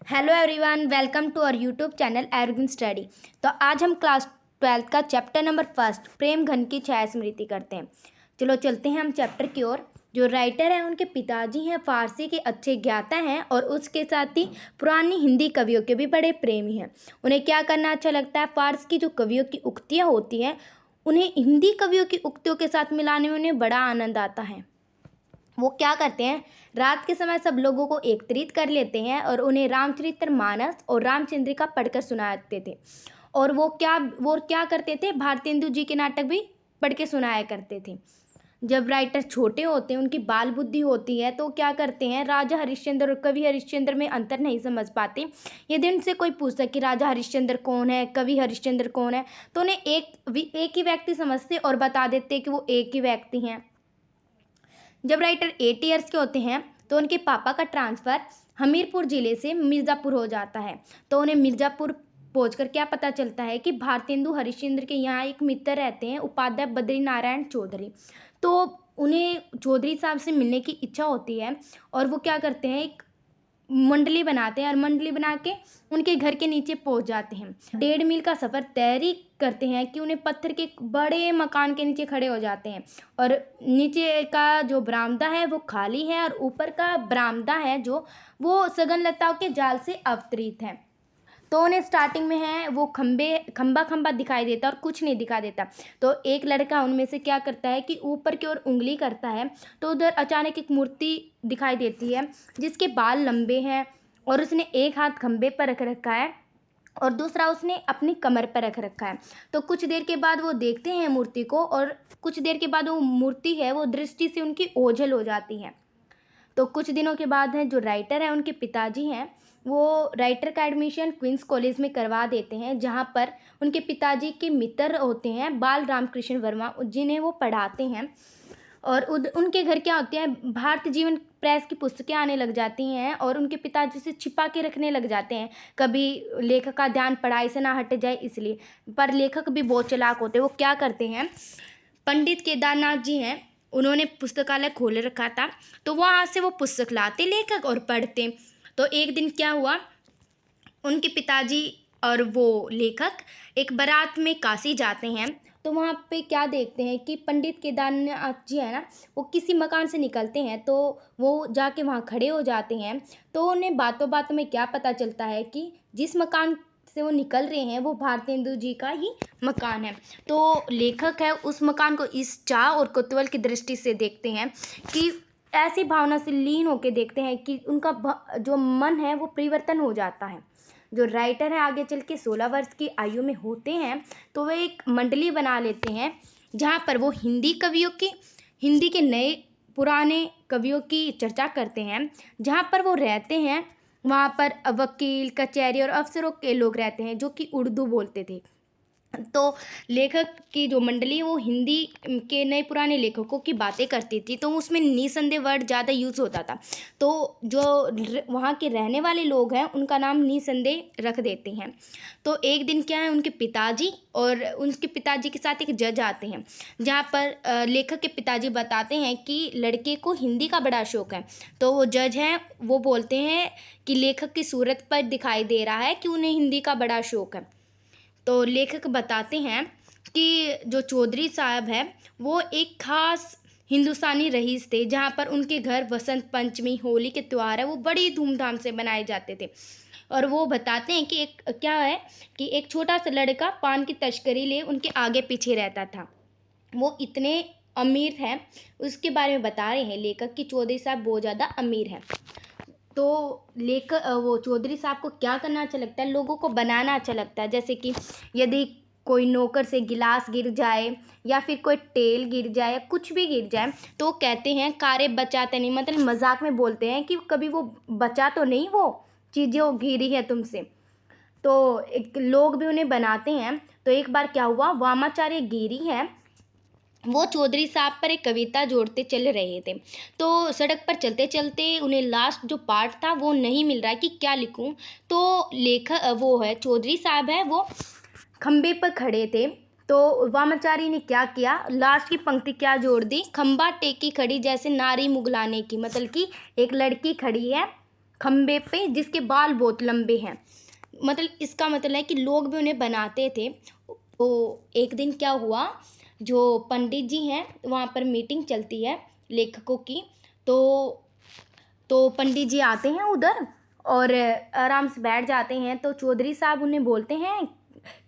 Hello everyone, welcome to our YouTube channel evergreen study. तो आज हम क्लास 12th का चैप्टर नंबर 1 प्रेम घन की छाया स्मृति करते हैं। चलो चलते हैं हम चैप्टर की ओर। जो राइटर हैं उनके पिताजी हैं फारसी के अच्छे ज्ञाता हैं और उसके साथ ही पुरानी हिंदी कवियों के भी बड़े प्रेमी हैं। उन्हें क्या करना अच्छा लगता है, फारसी की जो कवियों की उक्तियाँ होती हैं उन्हें हिंदी कवियों की उक्तियों के साथ मिलाने में उन्हें बड़ा आनंद आता है। वो क्या करते हैं, रात के समय सब लोगों को एकत्रित कर लेते हैं और उन्हें रामचरितमानस और रामचंद्रिका पढ़कर सुनाते थे। और वो क्या करते थे, भारतेंदु जी के नाटक भी पढ़ के सुनाया करते थे। जब राइटर छोटे होते हैं, उनकी बाल बुद्धि होती है, तो क्या करते हैं, राजा हरिश्चंद्र और कवि हरिश्चंद्र में अंतर नहीं समझ पाते। यदि उनसे कोई पूछता कि राजा हरिश्चंद्र कौन है, कवि हरिश्चंद्र कौन है, तो उन्हें एक ही व्यक्ति समझते और बता देते कि वो एक ही व्यक्ति हैं। जब राइटर 8 ईयर्स के होते हैं तो उनके पापा का ट्रांसफ़र हमीरपुर ज़िले से मिर्ज़ापुर हो जाता है। तो उन्हें मिर्ज़ापुर पहुंचकर क्या पता चलता है कि भारतेंदु हरिश्चंद्र के यहाँ एक मित्र रहते हैं, उपाध्याय बद्री नारायण चौधरी। तो उन्हें चौधरी साहब से मिलने की इच्छा होती है और वो क्या करते हैं, एक मंडली बनाते हैं और मंडली बना के उनके घर के नीचे पहुंच जाते हैं। 1.5 मील का सफ़र तैरी करते हैं कि उन्हें पत्थर के एक बड़े मकान के नीचे खड़े हो जाते हैं और नीचे का जो बरामदा है वो खाली है और ऊपर का बरामदा है जो वो सघन लताओं के जाल से अवतरित है। तो उन्हें स्टार्टिंग में है वो खंबा दिखाई देता और कुछ नहीं दिखा देता। तो एक लड़का उनमें से क्या करता है कि ऊपर की ओर उंगली करता है, तो उधर अचानक एक मूर्ति दिखाई देती है जिसके बाल लंबे हैं और उसने एक हाथ खंबे पर रख रखा है और दूसरा उसने अपनी कमर पर रख रखा है। तो कुछ देर के बाद वो देखते हैं मूर्ति को और कुछ देर के बाद वो मूर्ति है वो दृष्टि से उनकी ओझल हो जाती है। तो कुछ दिनों के बाद है जो राइटर है उनके पिताजी हैं वो राइटर का एडमिशन क्वींस कॉलेज में करवा देते हैं, जहाँ पर उनके पिताजी के मित्र होते हैं बाल रामकृष्ण वर्मा, जिन्हें वो पढ़ाते हैं। और उनके घर क्या होते हैं, भारत जीवन प्रेस की पुस्तकें आने लग जाती हैं और उनके पिताजी से छिपा के रखने लग जाते हैं, कभी लेखक का ध्यान पढ़ाई से ना हट जाए इसलिए। पर लेखक भी बहुत चालाक होते हैं। वो क्या करते हैं, पंडित केदारनाथ जी हैं, उन्होंने पुस्तकालय खोल रखा था, तो वहाँ से वो पुस्तक लाते लेखक और पढ़ते। तो एक दिन क्या हुआ, उनके पिताजी और वो लेखक एक बारात में काशी जाते हैं। तो वहाँ पे क्या देखते हैं कि पंडित केदारनाथ जी है ना, वो किसी मकान से निकलते हैं, तो वो जाके वहाँ खड़े हो जाते हैं। तो उन्हें बातों बातों में क्या पता चलता है कि जिस मकान से वो निकल रहे हैं वो भारतेंदु जी का ही मकान है। तो लेखक है उस मकान को इस चाह और कौतूहल की दृष्टि से देखते हैं कि ऐसी भावना से लीन होकर देखते हैं कि उनका जो मन है वो परिवर्तन हो जाता है। जो राइटर है आगे चल के 16 वर्ष की आयु में होते हैं, तो वे एक मंडली बना लेते हैं जहाँ पर वो हिंदी के नए पुराने कवियों की चर्चा करते हैं। जहाँ पर वो रहते हैं वहाँ पर वकील, कचहरी और अफसरों के लोग रहते हैं जो कि उर्दू बोलते थे। तो लेखक की जो मंडली है वो हिंदी के नए पुराने लेखकों की बातें करती थी, तो उसमें निसंदेह वर्ड ज़्यादा यूज़ होता था। तो जो वहाँ के रहने वाले लोग हैं उनका नाम निसंदेह रख देते हैं। तो एक दिन क्या है, उनके पिताजी के साथ एक जज आते हैं, जहाँ पर लेखक के पिताजी बताते हैं कि लड़के को हिंदी का बड़ा शौक है। तो वो जज हैं, वो बोलते हैं कि लेखक की सूरत पर दिखाई दे रहा है कि उन्हें हिंदी का बड़ा शौक है। तो लेखक बताते हैं कि जो चौधरी साहब है वो एक खास हिंदुस्तानी रईस थे, जहाँ पर उनके घर वसंत पंचमी, होली के त्यौहार है वो बड़ी धूमधाम से मनाए जाते थे। और वो बताते हैं कि एक छोटा सा लड़का पान की तस्करी ले उनके आगे पीछे रहता था। वो इतने अमीर हैं, उसके बारे में बता रहे हैं लेखक कि चौधरी साहब बहुत ज़्यादा अमीर हैं। तो वो चौधरी साहब को क्या करना अच्छा लगता है, लोगों को बनाना अच्छा लगता है। जैसे कि यदि कोई नौकर से गिलास गिर जाए या फिर कोई तेल गिर जाए या कुछ भी गिर जाए, तो कहते हैं कारे बचाते नहीं, मतलब मजाक में बोलते हैं कि कभी वो बचा तो नहीं वो चीज़ें वो गिरी है तुमसे। तो एक लोग भी उन्हें बनाते हैं। तो एक बार क्या हुआ, वामाचार्य गिरी है वो चौधरी साहब पर एक कविता जोड़ते चल रहे थे। तो सड़क पर चलते चलते उन्हें लास्ट जो पार्ट था वो नहीं मिल रहा है कि क्या लिखूं। तो लेखक वो है चौधरी साहब है वो खंबे पर खड़े थे। तो वामाचारी ने क्या किया, लास्ट की पंक्ति क्या जोड़ दी, खंबा टेकी खड़ी जैसे नारी मुगलाने की, मतलब कि एक लड़की खड़ी है खम्बे पे जिसके बाल बहुत लंबे हैं। मतलब इसका मतलब है कि लोग भी उन्हें बनाते थे। तो एक दिन क्या हुआ, जो पंडित जी हैं वहाँ पर मीटिंग चलती है लेखकों की। तो पंडित जी आते हैं उधर और आराम से बैठ जाते हैं। तो चौधरी साहब उन्हें बोलते हैं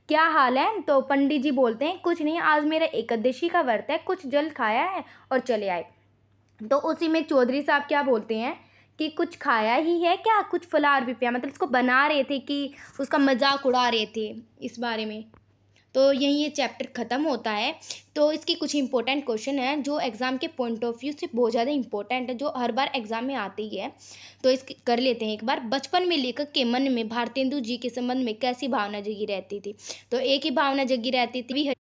क्या हाल है। तो पंडित जी बोलते हैं कुछ नहीं, आज मेरा एकादशी का व्रत है, कुछ जल खाया है और चले आए। तो उसी में चौधरी साहब क्या बोलते हैं कि कुछ खाया ही है क्या, कुछ फलाहार भी पिया। मतलब इसको बना रहे थे कि उसका मजाक उड़ा रहे थे इस बारे में। तो यहीं ये चैप्टर ख़त्म होता है। तो इसके कुछ इंपॉर्टेंट क्वेश्चन हैं जो एग्ज़ाम के पॉइंट ऑफ व्यू से बहुत ज़्यादा इंपॉर्टेंट है, जो हर बार एग्ज़ाम में आती ही है। तो इसके कर लेते हैं एक बार। बचपन में लेखक के मन में भारतेंदु जी के संबंध में कैसी भावना जगी रहती थी। तो एक ही भावना जगी रहती थी,